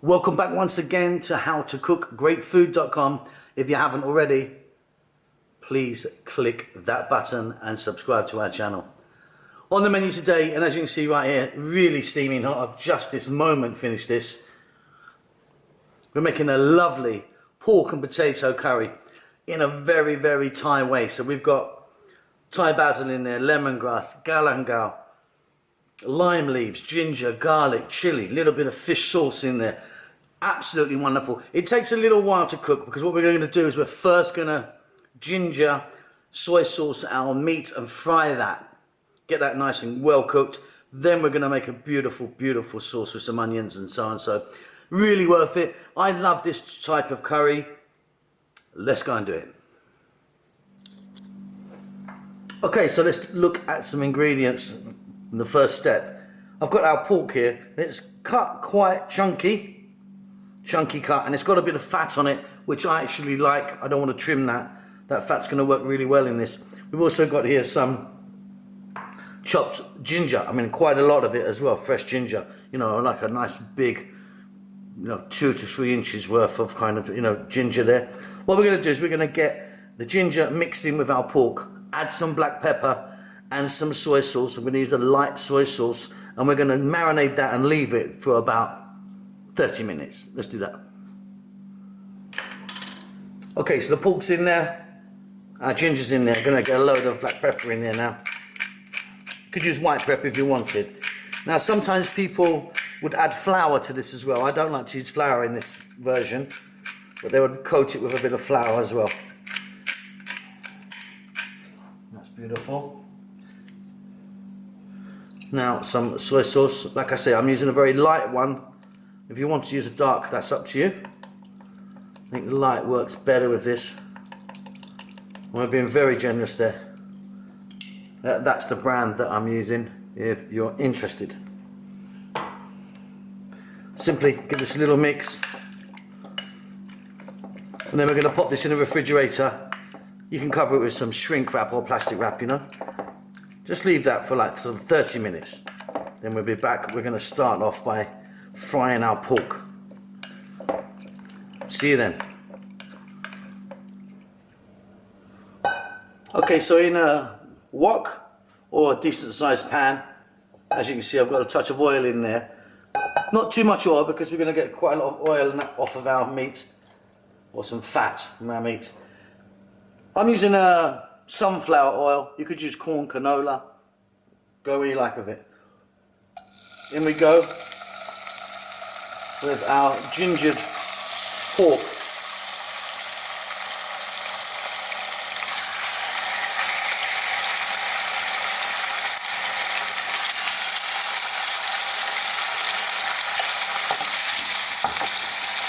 Welcome back once again to howtocookgreatfood.com. If you haven't already, please click that button and subscribe to our channel. On the menu today, and as you can see right here, really steaming hot. I've just this moment finished this. We're making a lovely pork and potato curry in a very, very Thai way. So we've got Thai basil in there, lemongrass, galangal, lime leaves, ginger, garlic, chilli, little bit of fish sauce in there. Absolutely wonderful. It takes a little while to cook because what we're going to do is we're first going to ginger, soy sauce our meat and fry that. Get that nice and well cooked. Then we're going to make a beautiful, beautiful sauce with some onions and so on. So really worth it. I love this type of curry. Let's go and do it. Okay, so let's look at some ingredients. The first step, I've got our pork here. It's cut quite chunky cut, and it's got a bit of fat on it, which I actually like. I don't want to trim that. That fat's going to work really well in this. We've also got here some chopped ginger. I mean, quite a lot of it as well, fresh ginger. You know, like a nice big, 2 to 3 inches worth of kind of, ginger there. What we're going to do is we're going to get the ginger mixed in with our pork, add some black pepper and some soy sauce. I'm going to use a light soy sauce, and we're going to marinate that and leave it for about 30 minutes. Let's do that. Okay, so the pork's in there, our ginger's in there. I'm going to get a load of black pepper in there now. You could use white pepper if you wanted. Now, sometimes people would add flour to this as well. I don't like to use flour in this version, but they would coat it with a bit of flour as well. That's beautiful. Now some soy sauce. Like I say, I'm using a very light one. If you want to use a dark, that's up to you. I think the light works better with this. We're being very generous there. That's the brand that I'm using if you're interested. Simply give this a little mix, and then we're going to pop this in the refrigerator. You can cover it with some shrink wrap or plastic wrap, Just leave that for like sort of 30 minutes. Then we'll be back. We're going to start off by frying our pork. See you then. Okay, so in a wok or a decent sized pan, as you can see, I've got a touch of oil in there. Not too much oil because we're going to get quite a lot of oil off of our meat, or some fat from our meat. I'm using sunflower oil. You could use corn, canola, go where you like with it. In we go with our gingered pork.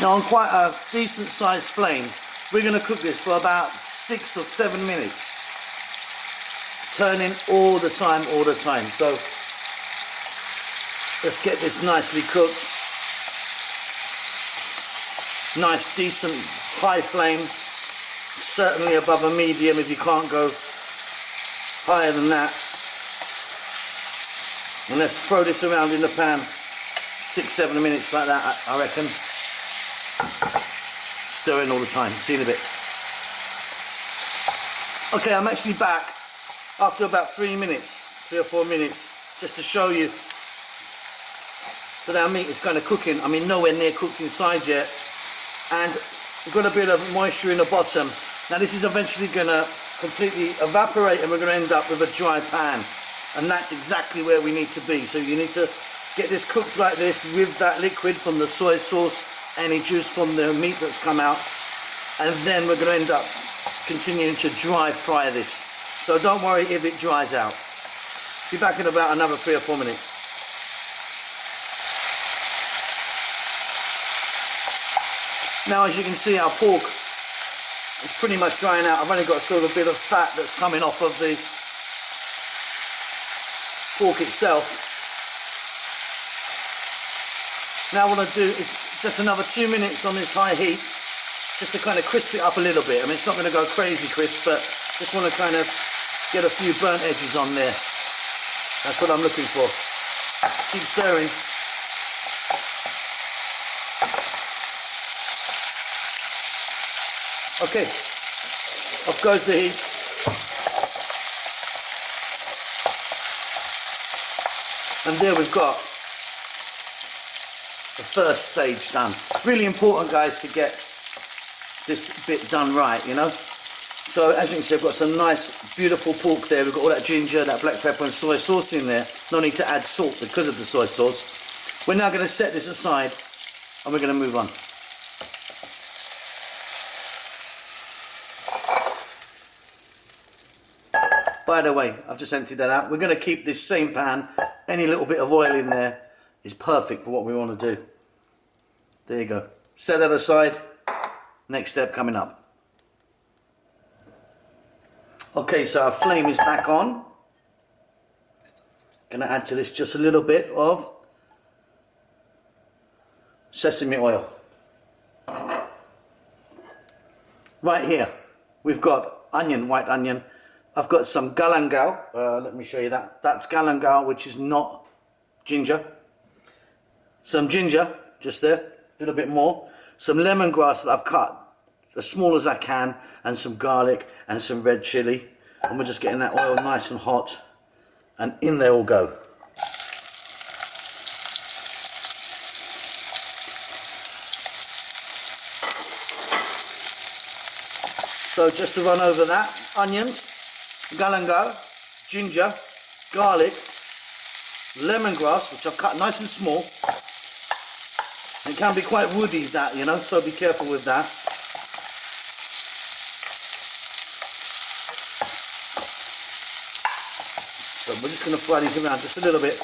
Now on quite a decent sized flame, we're going to cook this for about 6 or 7 minutes. Turning all the time. So let's get this nicely cooked. Nice, decent, high flame. Certainly above a medium if you can't go higher than that. And let's throw this around in the pan. 6-7 minutes like that, I reckon. Stirring all the time. See you in a bit. Okay, I'm actually back after about 3 or 4 minutes, just to show you that our meat is kind of cooking. I mean, nowhere near cooked inside yet, and we've got a bit of moisture in the bottom. Now this is eventually going to completely evaporate, and we're going to end up with a dry pan, and that's exactly where we need to be. So you need to get this cooked like this with that liquid from the soy sauce, any juice from the meat that's come out, and then we're going to end up continuing to dry fry this. So don't worry if it dries out. Be back in about another 3 or 4 minutes. Now as you can see, our pork is pretty much drying out. I've only got sort of a bit of fat that's coming off of the pork itself. Now what I do is just another 2 minutes on this high heat, just to kind of crisp it up a little bit. I mean, it's not going to go crazy crisp, but just want to kind of get a few burnt edges on there. That's what I'm looking for. Keep stirring. Okay, off goes the heat. And there we've got the first stage done. Really important, guys, to get this bit done right, you know. So as you can see, I've got some nice, beautiful pork there. We've got all that ginger, that black pepper and soy sauce in there. No need to add salt because of the soy sauce. We're now going to set this aside and we're going to move on. By the way, I've just emptied that out. We're going to keep this same pan. Any little bit of oil in there is perfect for what we want to do. There you go. Set that aside. Next step coming up. Okay, so our flame is back on. Going to add to this just a little bit of sesame oil. Right here, we've got onion, white onion. I've got some galangal. Let me show you that. That's galangal, which is not ginger. Some ginger, just there, a little bit more. Some lemongrass that I've cut as small as I can, and some garlic and some red chilli. And we're just getting that oil nice and hot, and in they all go. So just to run over that, onions, galangal, ginger, garlic, lemongrass, which I've cut nice and small. It can be quite woody, that, you know, so be careful with that. So we're just going to fry these around just a little bit.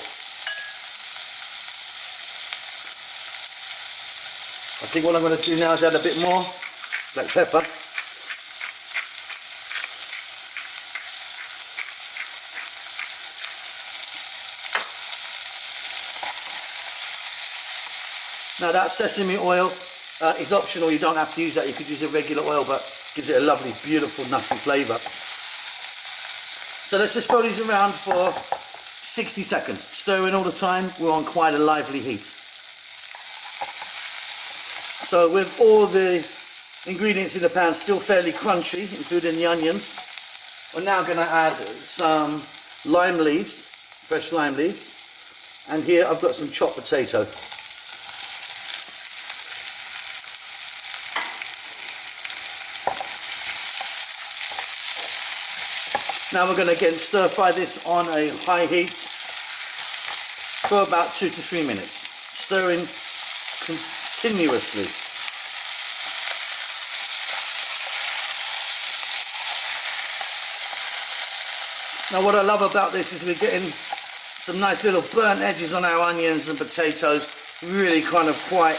I think what I'm going to do now is add a bit more black pepper. Now that sesame oil is optional, you don't have to use that, you could use a regular oil, but gives it a lovely, beautiful, nutty flavour. So let's just throw these around for 60 seconds, stirring all the time. We're on quite a lively heat. So with all the ingredients in the pan still fairly crunchy, including the onions, we're now going to add some lime leaves, fresh lime leaves, and here I've got some chopped potato. Now we're going to again stir fry this on a high heat for about 2 to 3 minutes, stirring continuously. Now what I love about this is we're getting some nice little burnt edges on our onions and potatoes, really kind of quite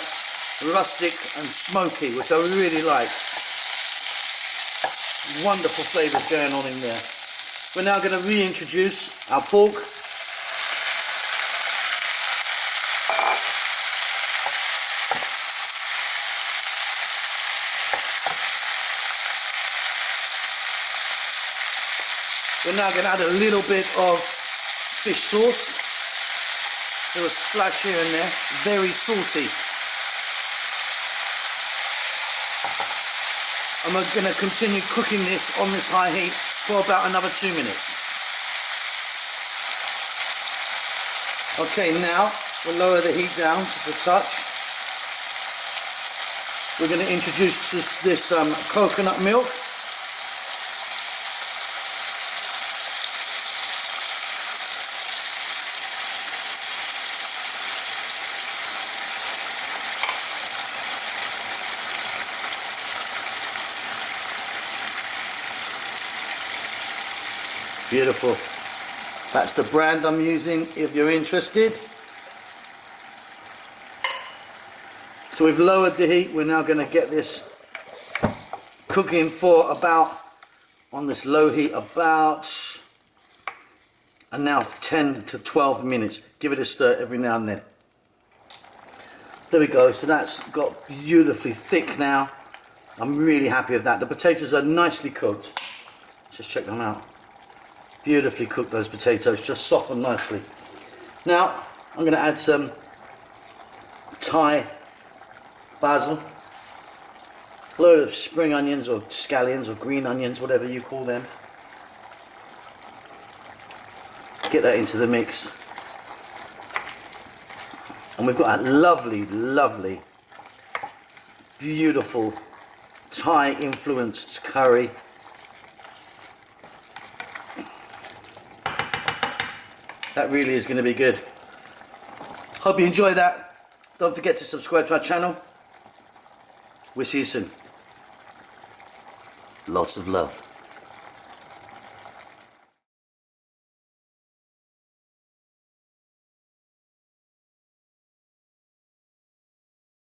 rustic and smoky, which I really like. Wonderful flavours going on in there. We're now going to reintroduce our pork. We're now going to add a little bit of fish sauce. A little splash here and there, very salty. And we're going to continue cooking this on this high heat for about another 2 minutes. Okay, now we'll lower the heat down just a touch. We're going to introduce this coconut milk. Beautiful. That's the brand I'm using if you're interested. So we've lowered the heat. We're now going to get this cooking for about, on this low heat, about and now 10 to 12 minutes. Give it a stir every now and then. There we go. So that's got beautifully thick now. I'm really happy with that. The potatoes are nicely cooked. Let's just check them out. Beautifully cooked, those potatoes, just softened nicely. Now I'm going to add some Thai basil. A load of spring onions or scallions or green onions, whatever you call them. Get that into the mix. And we've got that lovely, lovely, beautiful Thai influenced curry. That really is going to be good. Hope you enjoy that. Don't forget to subscribe to our channel. We'll see you soon. Lots of love.